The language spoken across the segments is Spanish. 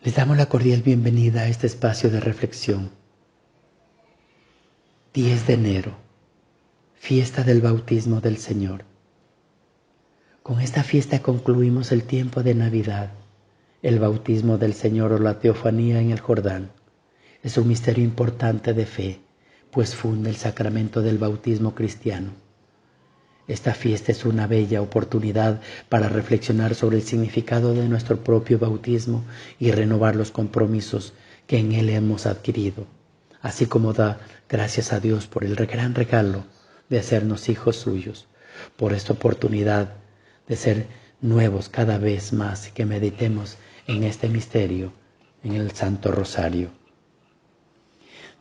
Les damos la cordial bienvenida a este espacio de reflexión. 10 de enero, fiesta del bautismo del Señor. Con esta fiesta concluimos el tiempo de Navidad. El bautismo del Señor o la teofanía en el Jordán es un misterio importante de fe, pues funda el sacramento del bautismo cristiano. Esta fiesta es una bella oportunidad para reflexionar sobre el significado de nuestro propio bautismo y renovar los compromisos que en él hemos adquirido, así como dar gracias a Dios por el gran regalo de hacernos hijos suyos, por esta oportunidad de ser nuevos cada vez más y que meditemos en este misterio, en el Santo Rosario.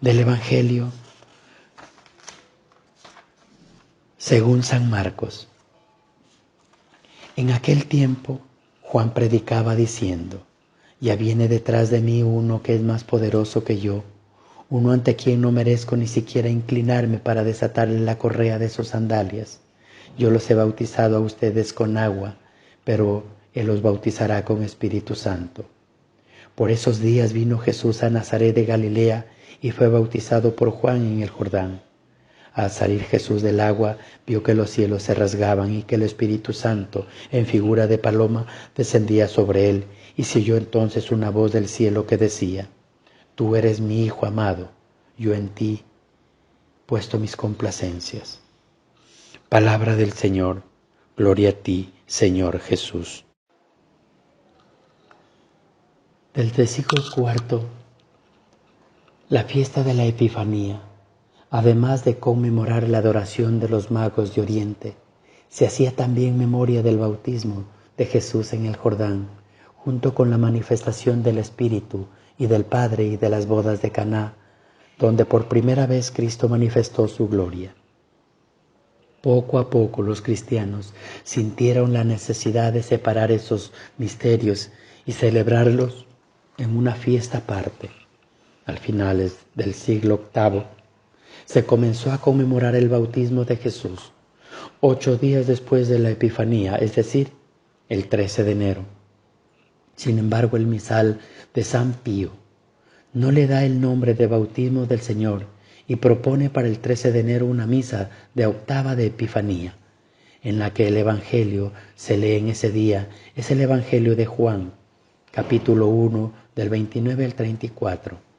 Del Evangelio según San Marcos. En aquel tiempo Juan predicaba diciendo: ya viene detrás de mí uno que es más poderoso que yo, uno ante quien no merezco ni siquiera inclinarme para desatarle la correa de sus sandalias. Yo los he bautizado a ustedes con agua, pero él los bautizará con Espíritu Santo. Por esos días vino Jesús a Nazaret de Galilea y fue bautizado por Juan en el Jordán. Al salir Jesús del agua, vio que los cielos se rasgaban y que el Espíritu Santo, en figura de paloma, descendía sobre él, y se oyó entonces una voz del cielo que decía: Tú eres mi Hijo amado, yo en ti puesto mis complacencias. Palabra del Señor, gloria a ti, Señor Jesús. Del versículo 4, la fiesta de la Epifanía. Además de conmemorar la adoración de los magos de Oriente, se hacía también memoria del bautismo de Jesús en el Jordán, junto con la manifestación del Espíritu y del Padre y de las bodas de Caná, donde por primera vez Cristo manifestó su gloria. Poco a poco los cristianos sintieron la necesidad de separar esos misterios y celebrarlos en una fiesta aparte. Al finales del siglo VIII, se comenzó a conmemorar el bautismo de Jesús, 8 días después de la Epifanía, es decir, el 13 de enero. Sin embargo, el misal de San Pío no le da el nombre de bautismo del Señor y propone para el 13 de enero una misa de octava de Epifanía, en la que el Evangelio se lee en ese día es el Evangelio de Juan, capítulo 1, del 29 al 34.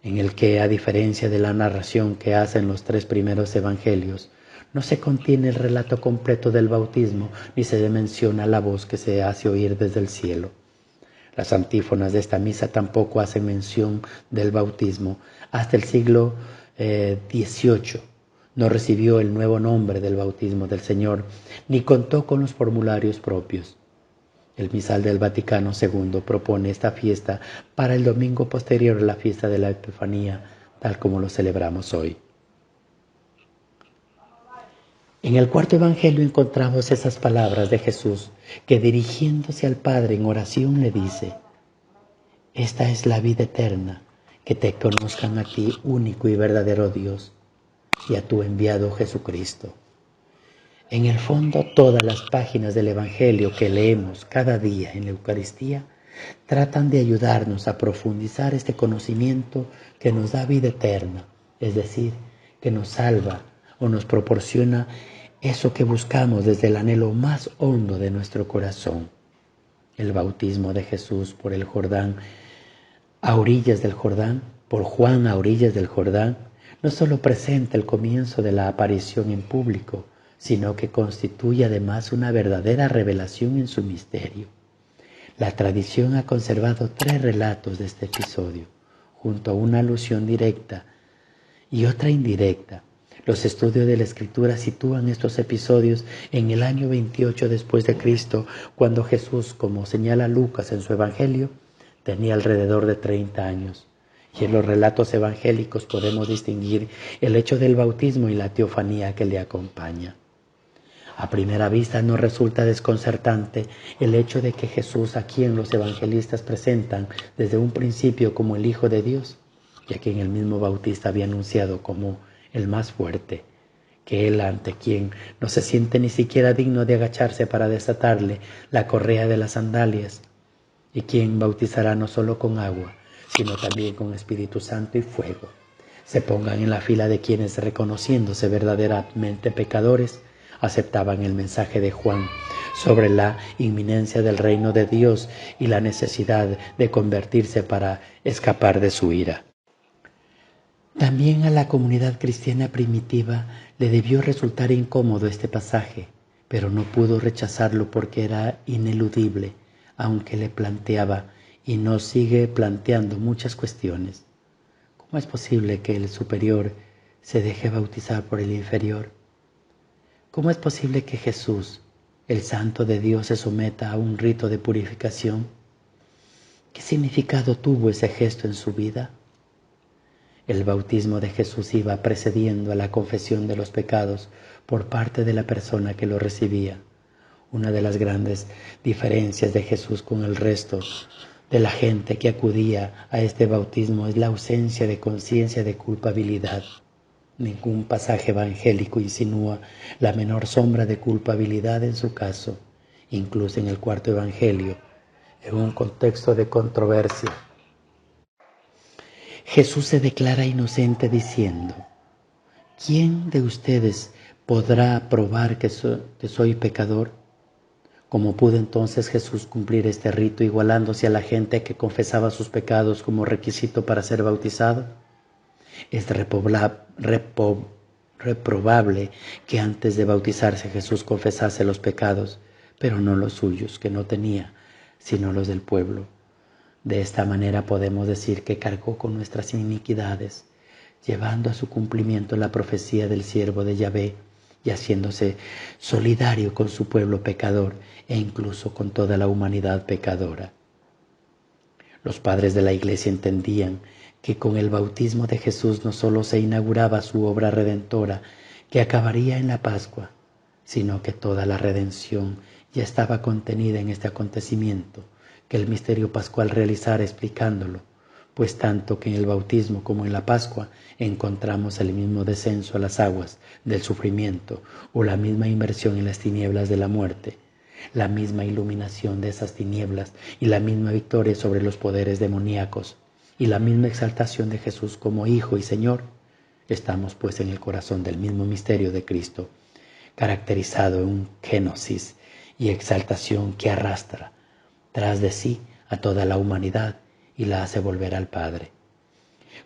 En el que, a diferencia de la narración que hacen los 3 primeros evangelios, no se contiene el relato completo del bautismo ni se menciona la voz que se hace oír desde el cielo. Las antífonas de esta misa tampoco hacen mención del bautismo. Hasta el siglo XVIII no recibió el nuevo nombre del bautismo del Señor, ni contó con los formularios propios. El misal del Vaticano II propone esta fiesta para el domingo posterior a la fiesta de la Epifanía, tal como lo celebramos hoy. En el cuarto evangelio encontramos esas palabras de Jesús que, dirigiéndose al Padre en oración, le dice: Esta es la vida eterna, que te conozcan a ti, único y verdadero Dios, y a tu enviado Jesucristo. En el fondo, todas las páginas del Evangelio que leemos cada día en la Eucaristía tratan de ayudarnos a profundizar este conocimiento que nos da vida eterna, es decir, que nos salva o nos proporciona eso que buscamos desde el anhelo más hondo de nuestro corazón. El bautismo de Jesús por el Jordán, a orillas del Jordán, por Juan a orillas del Jordán, no solo presenta el comienzo de la aparición en público, sino que constituye además una verdadera revelación en su misterio. La tradición ha conservado 3 relatos de este episodio, junto a una alusión directa y otra indirecta. Los estudios de la Escritura sitúan estos episodios en el año 28 después de Cristo, cuando Jesús, como señala Lucas en su Evangelio, tenía alrededor de 30 años. Y en los relatos evangélicos podemos distinguir el hecho del bautismo y la teofanía que le acompaña. A primera vista no resulta desconcertante el hecho de que Jesús, a quien los evangelistas presentan desde un principio como el Hijo de Dios, y a quien el mismo Bautista había anunciado como el más fuerte, que él ante quien no se siente ni siquiera digno de agacharse para desatarle la correa de las sandalias, y quien bautizará no solo con agua, sino también con Espíritu Santo y fuego. Se pongan en la fila de quienes, reconociéndose verdaderamente pecadores, aceptaban el mensaje de Juan sobre la inminencia del reino de Dios y la necesidad de convertirse para escapar de su ira. También a la comunidad cristiana primitiva le debió resultar incómodo este pasaje, pero no pudo rechazarlo porque era ineludible, aunque le planteaba y nos sigue planteando muchas cuestiones. ¿Cómo es posible que el superior se deje bautizar por el inferior? ¿Cómo es posible que Jesús, el Santo de Dios, se someta a un rito de purificación? ¿Qué significado tuvo ese gesto en su vida? El bautismo de Jesús iba precediendo a la confesión de los pecados por parte de la persona que lo recibía. Una de las grandes diferencias de Jesús con el resto de la gente que acudía a este bautismo es la ausencia de conciencia de culpabilidad. Ningún pasaje evangélico insinúa la menor sombra de culpabilidad en su caso, incluso en el cuarto evangelio, en un contexto de controversia. Jesús se declara inocente diciendo: ¿quién de ustedes podrá probar que soy pecador? ¿Cómo pudo entonces Jesús cumplir este rito igualándose a la gente que confesaba sus pecados como requisito para ser bautizado? Es reprobable que antes de bautizarse Jesús confesase los pecados, pero no los suyos, que no tenía, sino los del pueblo. De esta manera podemos decir que cargó con nuestras iniquidades, llevando a su cumplimiento la profecía del siervo de Yahvé y haciéndose solidario con su pueblo pecador e incluso con toda la humanidad pecadora. Los padres de la Iglesia entendían que con el bautismo de Jesús no solo se inauguraba su obra redentora que acabaría en la Pascua, sino que toda la redención ya estaba contenida en este acontecimiento que el misterio pascual realizara explicándolo, pues tanto que en el bautismo como en la Pascua encontramos el mismo descenso a las aguas del sufrimiento o la misma inmersión en las tinieblas de la muerte, la misma iluminación de esas tinieblas y la misma victoria sobre los poderes demoníacos y la misma exaltación de Jesús como Hijo y Señor. Estamos pues en el corazón del mismo misterio de Cristo, caracterizado en un génosis y exaltación que arrastra tras de sí a toda la humanidad y la hace volver al Padre.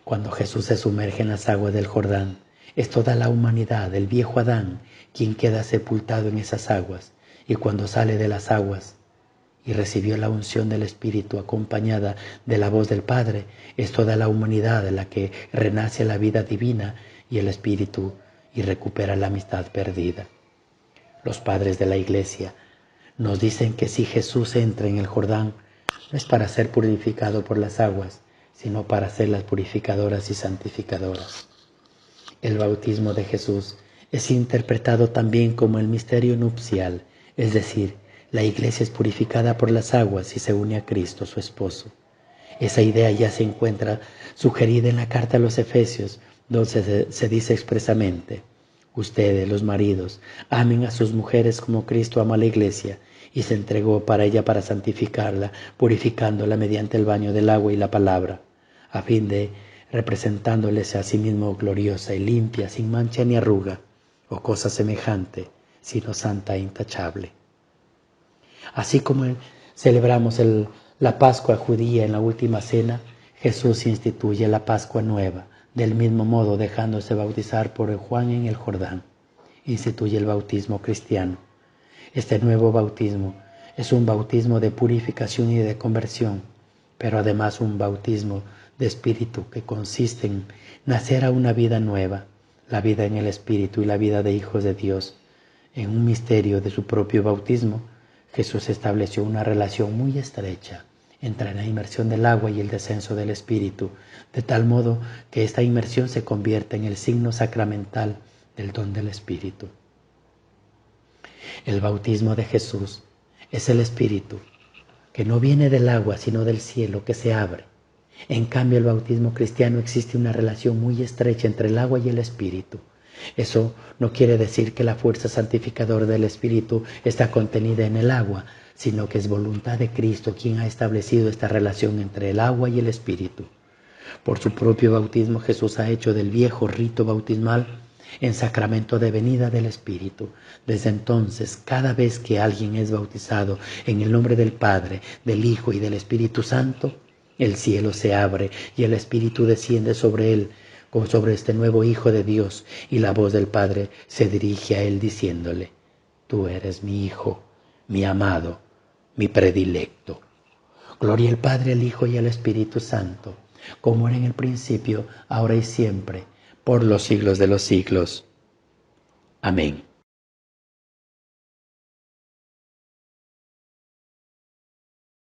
Cuando Jesús se sumerge en las aguas del Jordán, es toda la humanidad, el viejo Adán, quien queda sepultado en esas aguas, y cuando sale de las aguas y recibió la unción del Espíritu acompañada de la voz del Padre, es toda la humanidad la que renace a la vida divina y el Espíritu y recupera la amistad perdida. Los padres de la Iglesia nos dicen que si Jesús entra en el Jordán, no es para ser purificado por las aguas, sino para hacerlas purificadoras y santificadoras. El bautismo de Jesús es interpretado también como el misterio nupcial, es decir, la Iglesia es purificada por las aguas y se une a Cristo, su esposo. Esa idea ya se encuentra sugerida en la carta a los Efesios, donde se dice expresamente: ustedes, los maridos, amen a sus mujeres como Cristo ama a la Iglesia y se entregó para ella para santificarla, purificándola mediante el baño del agua y la palabra, a fin de representándolese a sí mismo gloriosa y limpia, sin mancha ni arruga, o cosa semejante, sino santa e intachable. Así como celebramos la Pascua judía en la última cena, Jesús instituye la Pascua nueva, del mismo modo dejándose bautizar por Juan en el Jordán. Instituye el bautismo cristiano. Este nuevo bautismo es un bautismo de purificación y de conversión, pero además un bautismo de espíritu que consiste en nacer a una vida nueva, la vida en el Espíritu y la vida de hijos de Dios. En un misterio de su propio bautismo, Jesús estableció una relación muy estrecha entre la inmersión del agua y el descenso del Espíritu, de tal modo que esta inmersión se convierte en el signo sacramental del don del Espíritu. El bautismo de Jesús es el Espíritu, que no viene del agua sino del cielo, que se abre. En cambio, el bautismo cristiano existe una relación muy estrecha entre el agua y el Espíritu, Eso no quiere decir que la fuerza santificadora del Espíritu está contenida en el agua, sino que es voluntad de Cristo quien ha establecido esta relación entre el agua y el Espíritu. Por su propio bautismo Jesús ha hecho del viejo rito bautismal en sacramento de venida del Espíritu. Desde entonces, cada vez que alguien es bautizado en el nombre del Padre, del Hijo y del Espíritu Santo, el cielo se abre y el Espíritu desciende sobre él, como sobre este nuevo Hijo de Dios, y la voz del Padre se dirige a él diciéndole: Tú eres mi Hijo, mi amado, mi predilecto. Gloria al Padre, al Hijo y al Espíritu Santo, como era en el principio, ahora y siempre, por los siglos de los siglos. Amén.